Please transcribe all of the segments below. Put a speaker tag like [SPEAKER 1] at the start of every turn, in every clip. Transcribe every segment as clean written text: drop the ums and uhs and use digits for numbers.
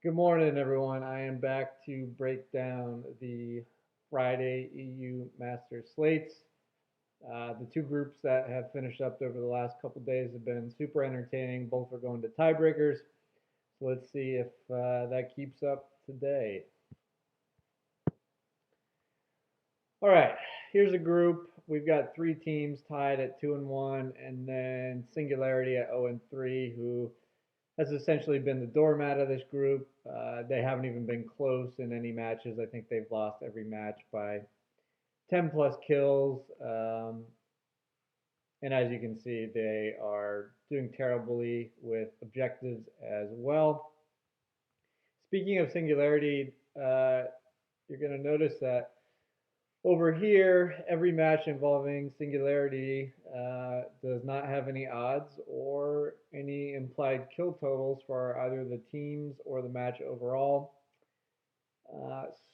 [SPEAKER 1] Good morning, everyone. I am back to break down the Friday EU Masters Slates. The two groups that have finished up over the last couple days have been super entertaining. Both are going to tiebreakers. So let's see if that keeps up today. All right, here's a group. We've got three teams tied at 2-1, and then Singularity at 0-3, who has essentially been the doormat of this group. They haven't even been close in any matches. I think they've lost every match by 10 plus kills. And as you can see, they are doing terribly with objectives as well. Speaking of Singularity, you're going to notice that over here, every match involving Singularity does not have any odds or any implied kill totals for either the teams or the match overall.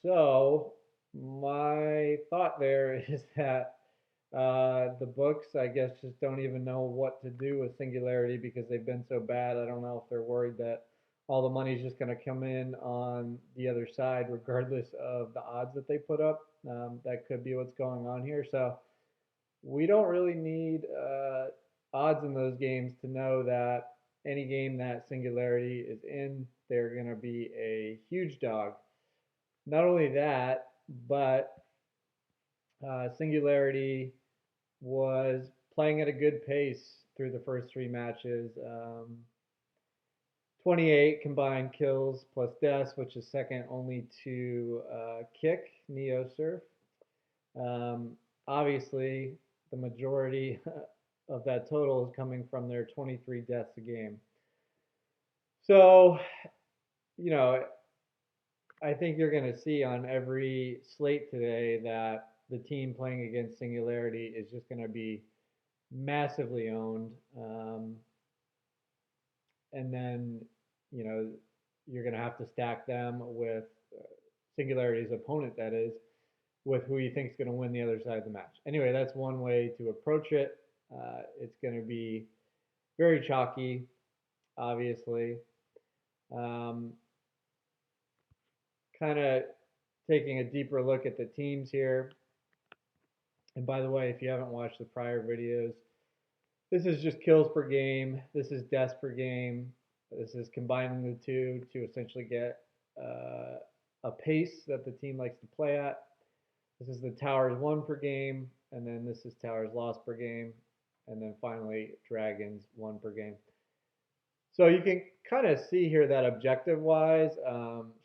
[SPEAKER 1] So my thought there is that the books, I guess, just don't even know what to do with Singularity because they've been so bad. I don't know if they're worried that all the money is just going to come in on the other side, regardless of the odds that they put up. That could be what's going on here. So we don't really need odds in those games to know that any game that Singularity is in, they're going to be a huge dog. Not only that, but Singularity was playing at a good pace through the first three matches. 28 combined kills plus deaths, which is second only to Kick, Neo Surf. Obviously, the majority of that total is coming from their 23 deaths a game. So, you know, I think you're going to see on every slate today that the team playing against Singularity is just going to be massively owned. And then, you know, you're going to have to stack them with Singularity's opponent, that is, with who you think is going to win the other side of the match. Anyway, that's one way to approach it. It's going to be very chalky, obviously. Kind of taking a deeper look at the teams here. And by the way, if you haven't watched the prior videos, this is just kills per game. This is deaths per game. This is combining the two to essentially get a pace that the team likes to play at. This is the towers won per game, and then this is towers lost per game, and then finally dragons won per game. So you can kind of see here that objective-wise,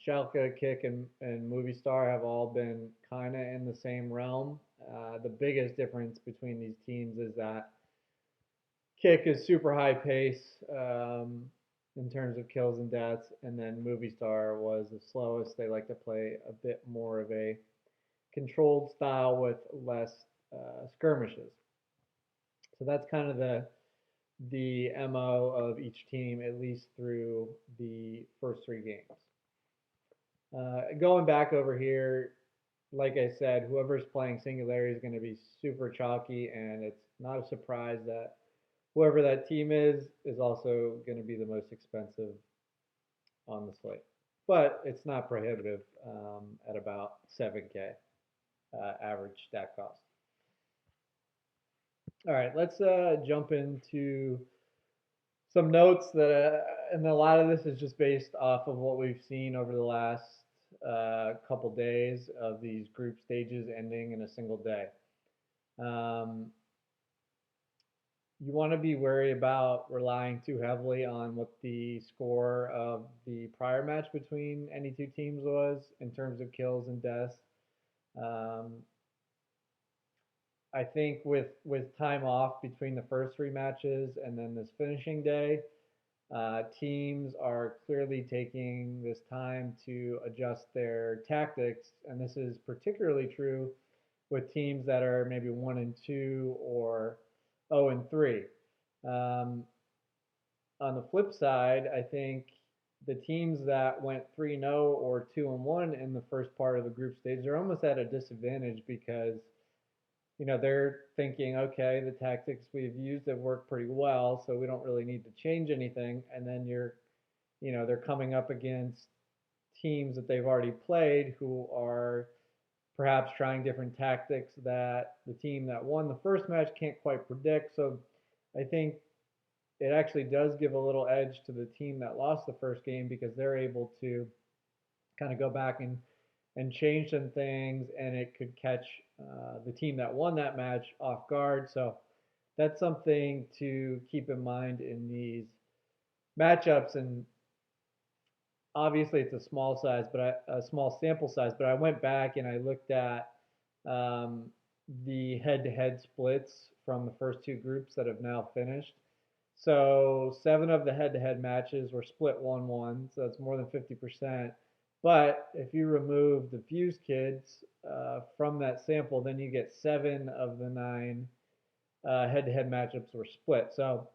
[SPEAKER 1] Schalke, Kick, and Movie Star have all been kind of in the same realm. The biggest difference between these teams is that Kick is super high pace in terms of kills and deaths, and then Movie Star was the slowest. They like to play a bit more of a controlled style with less skirmishes. So that's kind of the MO of each team, at least through the first three games. Going back over here, like I said, whoever's playing Singularity is going to be super chalky, and it's not a surprise that whoever that team is also going to be the most expensive on the slate. But it's not prohibitive at about 7K average stack cost. All right, let's jump into some notes that, and a lot of this is just based off of what we've seen over the last couple days of these group stages ending in a single day. You want to be wary about relying too heavily on what the score of the prior match between any two teams was in terms of kills and deaths. I think with time off between the first three matches and then this finishing day, teams are clearly taking this time to adjust their tactics, and this is particularly true with teams that are maybe 1-2 or 0-3. On the flip side, I think the teams that went 3-0 or 2-1 in the first part of the group stage, they're almost at a disadvantage because they're thinking, okay, the tactics we've used have worked pretty well, so we don't really need to change anything. And then they're coming up against teams that they've already played who are perhaps trying different tactics that the team that won the first match can't quite predict. So I think it actually does give a little edge to the team that lost the first game because they're able to kind of go back and change some things, and it could catch the team that won that match off guard. So that's something to keep in mind in these matchups. And obviously, it's a small size, but a small sample size. But I went back and I looked at um, the head-to-head splits from the first two groups that have now finished. So 7 of the head-to-head matches were split 1-1, so that's more than 50%. But if you remove the Fuse kids from that sample, then you get 7 of the 9 head-to-head matchups were split. So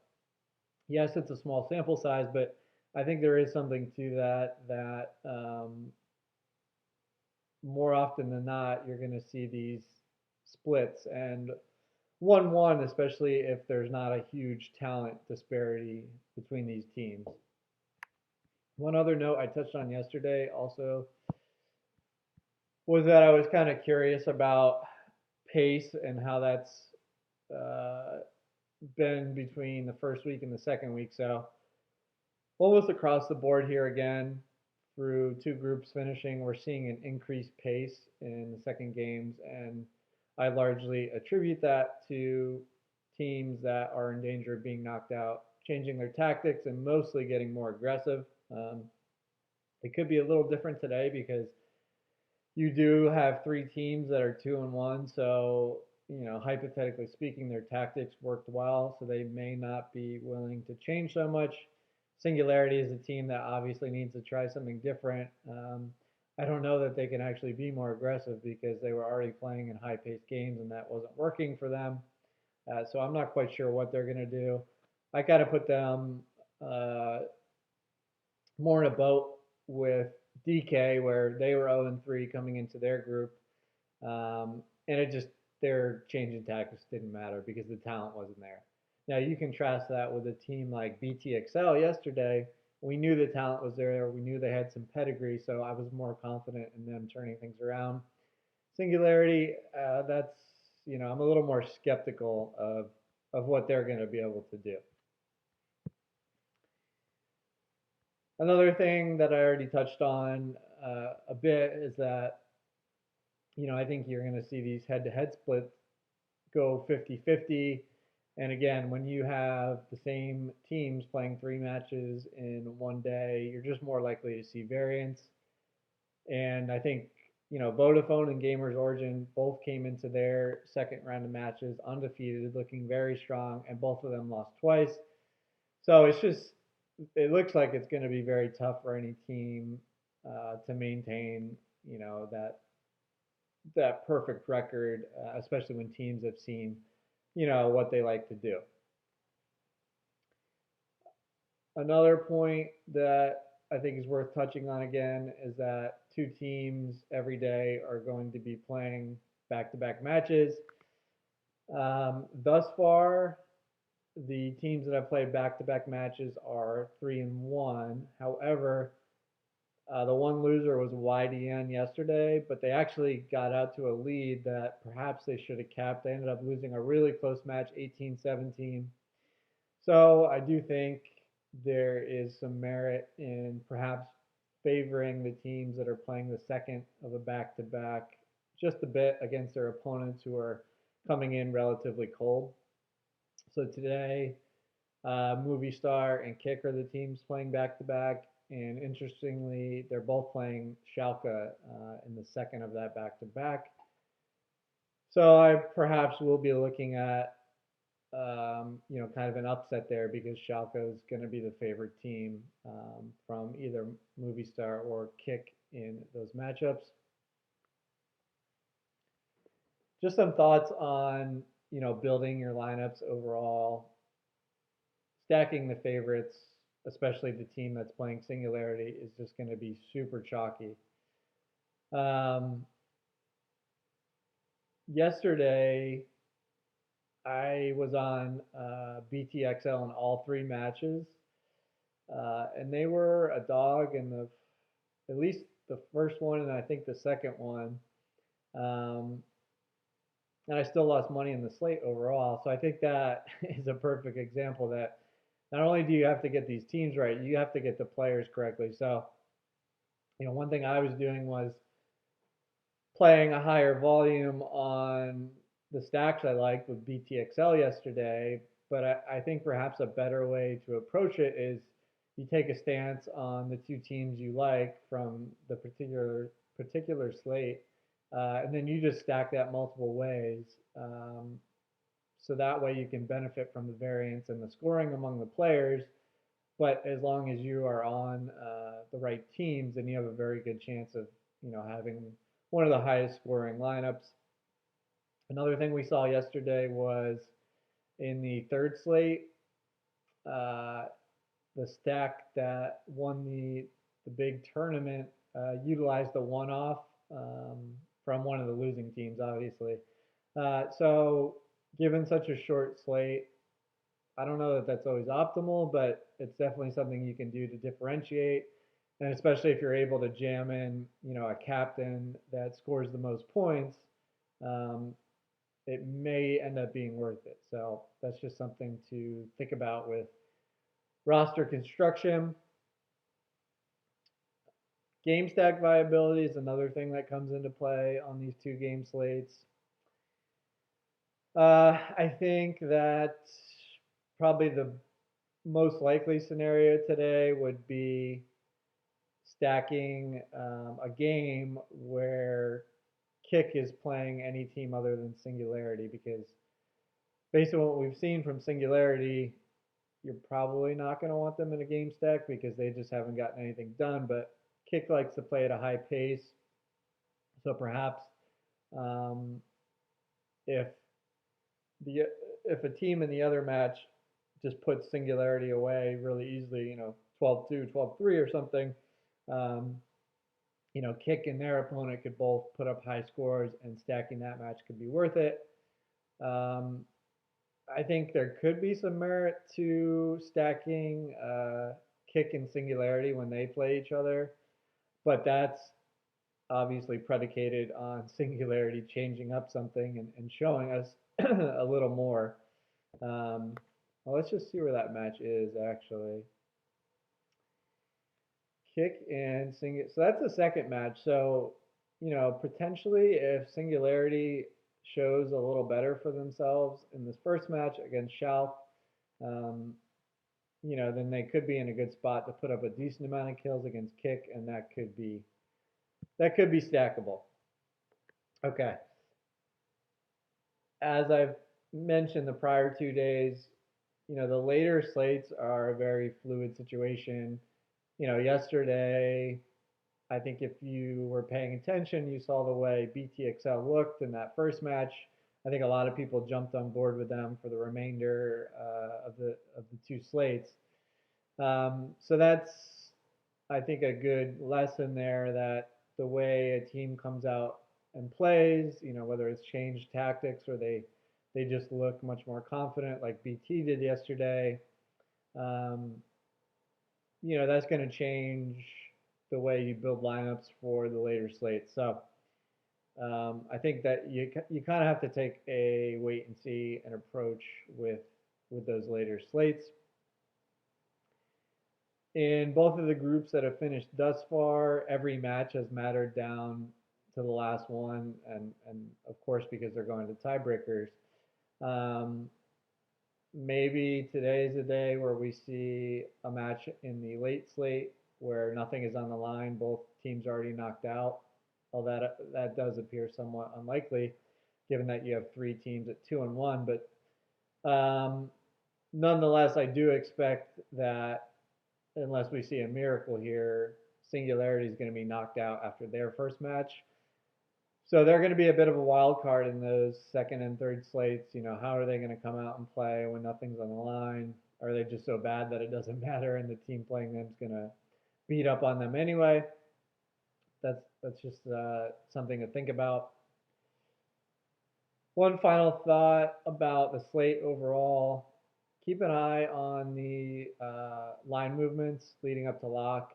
[SPEAKER 1] yes, it's a small sample size, but I think there is something to that more often than not, you're going to see these splits and 1-1, especially if there's not a huge talent disparity between these teams. One other note I touched on yesterday also was that I was kind of curious about pace and how that's uh, been between the first week and the second week. So almost across the board here again, through two groups finishing, we're seeing an increased pace in the second games, and I largely attribute that to teams that are in danger of being knocked out, changing their tactics and mostly getting more aggressive. It could be a little different today because you do have 3 teams that are 2-1, so hypothetically speaking, their tactics worked well, so they may not be willing to change so much. Singularity is a team that obviously needs to try something different. I don't know that they can actually be more aggressive because they were already playing in high-paced games and that wasn't working for them. So I'm not quite sure what they're going to do. I kind of put them uh, more in a boat with DK where they were 0-3 coming into their group. And it just, their changing tactics didn't matter because the talent wasn't there. Now you contrast that with a team like BTXL yesterday. We knew the talent was there. We knew they had some pedigree, so I was more confident in them turning things around. Singularity, that's, I'm a little more skeptical of what they're going to be able to do. Another thing that I already touched on a bit is that, I think you're going to see these head-to-head splits go 50-50. And again, when you have the same teams playing 3 matches in one day, you're just more likely to see variance. And I think, Vodafone and Gamers Origin both came into their second round of matches undefeated, looking very strong, and both of them lost twice. So it looks like it's going to be very tough for any team to maintain, that perfect record, especially when teams have seen, what they like to do. Another point that I think is worth touching on again is that 2 teams every day are going to be playing back-to-back matches. Thus far, the teams that have played back-to-back matches are 3-1. However, the one loser was YDN yesterday, but they actually got out to a lead that perhaps they should have capped. They ended up losing a really close match, 18-17. So I do think there is some merit in perhaps favoring the teams that are playing the second of a back-to-back just a bit against their opponents who are coming in relatively cold. So today, Movie Star and Kick are the teams playing back-to-back. And interestingly, they're both playing Schalke in the second of that back-to-back. So I perhaps will be looking at kind of an upset there because Schalke is going to be the favorite team from either Movie Star or Kick in those matchups. Just some thoughts on building your lineups overall, stacking the favorites, especially the team that's playing Singularity, is just going to be super chalky. Yesterday, I was on BTXL in all 3 matches, and they were a dog in the at least the first one and I think the second one. Um, and I still lost money in the slate overall. So I think that is a perfect example that not only do you have to get these teams right, you have to get the players correctly. So, one thing I was doing was playing a higher volume on the stacks I liked with BTXL yesterday. But I think perhaps a better way to approach it is you take a stance on the two teams you like from the particular slate, and then you just stack that multiple ways. So that way you can benefit from the variance and the scoring among the players. But as long as you are on the right teams, then you have a very good chance of having one of the highest scoring lineups. Another thing we saw yesterday was in the third slate, uh, the stack that won the big tournament utilized the one off um, from one of the losing teams, obviously. So given such a short slate, I don't know that that's always optimal, but it's definitely something you can do to differentiate. And especially if you're able to jam in, a captain that scores the most points, um, it may end up being worth it. So that's just something to think about with roster construction. Game stack viability is another thing that comes into play on these two game slates. I think that probably the most likely scenario today would be stacking a game where Kick is playing any team other than Singularity, because based on what we've seen from Singularity, you're probably not going to want them in a game stack because they just haven't gotten anything done. But Kick likes to play at a high pace, so perhaps um, if the if a team in the other match just puts Singularity away really easily, 12-2, 12-3 or something, um, Kick and their opponent could both put up high scores, and stacking that match could be worth it. Um, I think there could be some merit to stacking Kick and Singularity when they play each other, but that's obviously predicated on Singularity changing up something and showing us a little more. Well, let's just see where that match is actually. Kick and Singularity. So that's the second match. So, potentially if Singularity shows a little better for themselves in this first match against Schauf, um, then they could be in a good spot to put up a decent amount of kills against Kick, and that could be stackable. Okay. As I've mentioned the prior 2 days, the later slates are a very fluid situation. Yesterday, I think if you were paying attention, you saw the way BTXL looked in that first match. I think a lot of people jumped on board with them for the remainder of the two slates. So that's, I think, a good lesson there, that the way a team comes out and plays, whether it's changed tactics or they just look much more confident, like BT did yesterday. Um, that's going to change the way you build lineups for the later slates. So I think that you kind of have to take a wait and see an approach with those later slates. In both of the groups that have finished thus far, every match has mattered down to the last one, and of course because they're going to tiebreakers. Um, Maybe today is a day where we see a match in the late slate where nothing is on the line, both teams already knocked out. Although that does appear somewhat unlikely, given that you have three teams at 2-1. But nonetheless, I do expect that unless we see a miracle here, Singularity is going to be knocked out after their first match. So they're going to be a bit of a wild card in those second and third slates. How are they going to come out and play when nothing's on the line? Are they just so bad that it doesn't matter and the team playing them is going to beat up on them anyway? That's just something to think about. One final thought about the slate overall. Keep an eye on the line movements leading up to lock.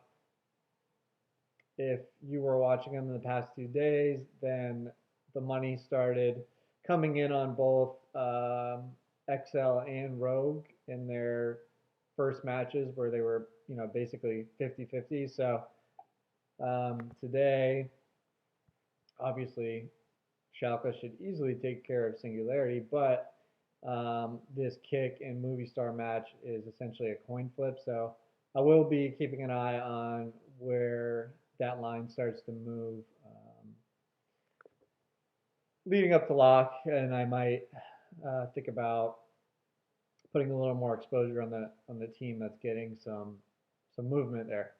[SPEAKER 1] if you were watching them in the past 2 days, then the money started coming in on both XL and Rogue in their first matches where they were, basically 50-50. So today, obviously, Schalke should easily take care of Singularity, but this kick and movie star match is essentially a coin flip. So I will be keeping an eye on where that line starts to move leading up to lock, and I might think about putting a little more exposure on the team that's getting some movement there.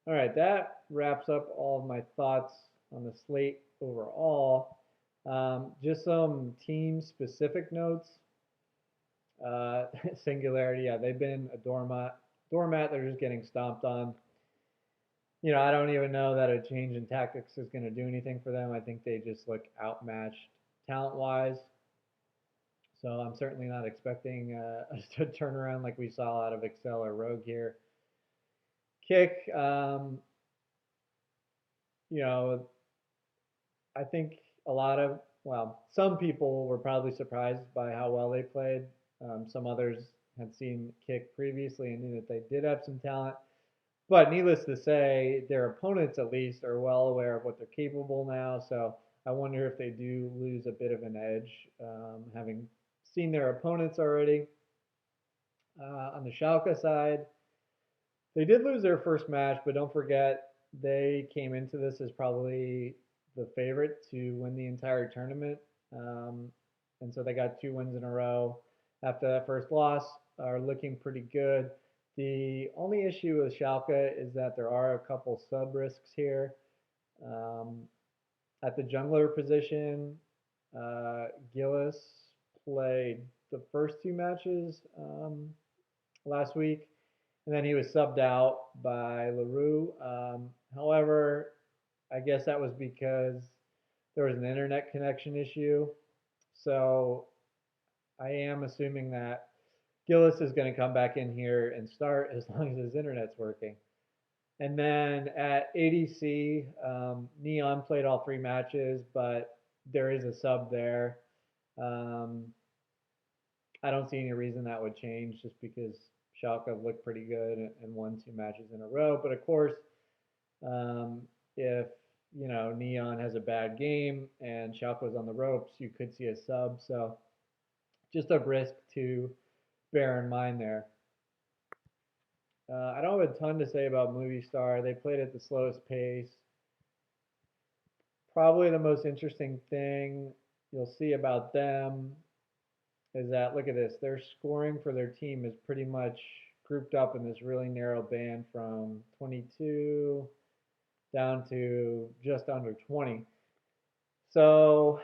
[SPEAKER 1] All right, that wraps up all of my thoughts on the slate overall. Just some team specific notes. Singularity, yeah, they've been a doormat. Doormat, they're just getting stomped on. I don't even know that a change in tactics is going to do anything for them. I think they just look outmatched talent wise. So I'm certainly not expecting a turnaround like we saw out of Excel or Rogue here. Kick, you know, I think some people were probably surprised by how well they played. Some others had seen Kick previously and knew that they did have some talent. But needless to say, their opponents at least are well aware of what they're capable now. So I wonder if they do lose a bit of an edge, having seen their opponents already. On the Schalke side, they did lose their first match, but don't forget they came into this as probably the favorite to win the entire tournament. And so they got 2 wins in a row after that first loss, are looking pretty good. The only issue with Schalke is that there are a couple sub risks here. Um, at the jungler position, Gillis played the first 2 matches last week, and then he was subbed out by LaRue. However, I guess that was because there was an internet connection issue. So I am assuming that Gillis is going to come back in here and start as long as his internet's working. And then at ADC, Neon played all 3 matches, but there is a sub there. Um, I don't see any reason that would change just because Schalke looked pretty good and won 2 matches in a row. But of course, if Neon has a bad game and Schalke's on the ropes, you could see a sub. So just a risk to bear in mind there. I don't have a ton to say about Movie Star. They played at the slowest pace. Probably the most interesting thing you'll see about them is that, look at this, their scoring for their team is pretty much grouped up in this really narrow band from 22 down to just under 20. So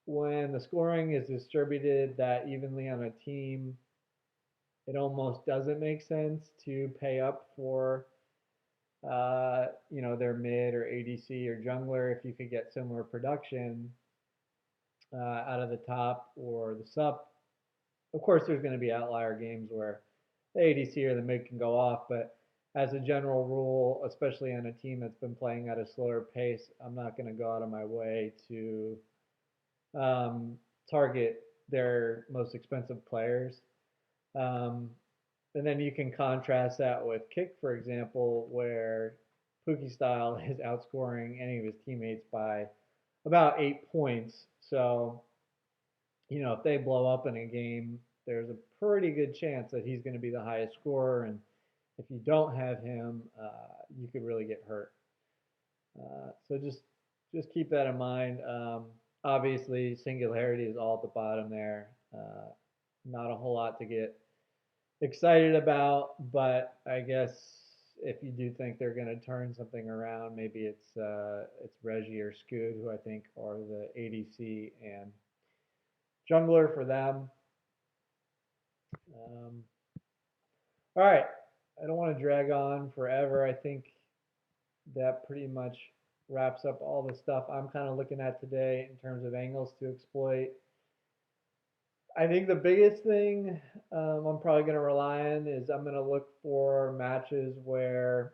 [SPEAKER 1] when the scoring is distributed that evenly on a team, it almost doesn't make sense to pay up for their mid or ADC or jungler if you could get similar production out of the top or the sup. Of course, there's going to be outlier games where the ADC or the mid can go off, but as a general rule, especially on a team that's been playing at a slower pace, I'm not going to go out of my way to target their most expensive players. And then you can contrast that with Kick, for example, where Pookie Style is outscoring any of his teammates by about 8 points. So, if they blow up in a game, there's a pretty good chance that he's going to be the highest scorer. And if you don't have him, you could really get hurt. So just keep that in mind. Obviously, Singularity is all at the bottom there. Not a whole lot to get excited about, but I guess if you do think they're going to turn something around, maybe it's Reggie or Scoot, who I think are the ADC and jungler for them. All right, I don't want to drag on forever. I think that pretty much wraps up all the stuff I'm kind of looking at today in terms of angles to exploit. I think the biggest thing I'm probably going to rely on is I'm going to look for matches where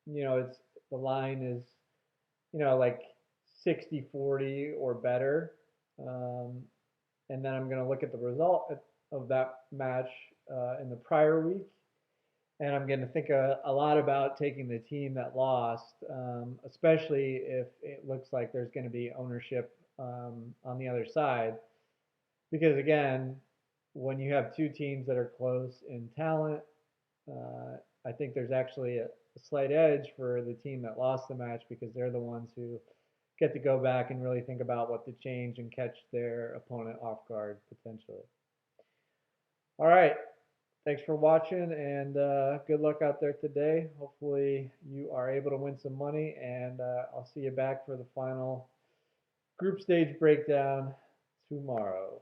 [SPEAKER 1] it's the line is, like 60-40 or better. Um, and then I'm going to look at the result of that match in the prior week. And I'm going to think a lot about taking the team that lost, especially if it looks like there's going to be ownership on the other side. Because again, when you have two teams that are close in talent, I think there's actually a slight edge for the team that lost the match because they're the ones who get to go back and really think about what to change and catch their opponent off guard potentially. All right. Thanks for watching and good luck out there today. Hopefully you are able to win some money and I'll see you back for the final group stage breakdown tomorrow.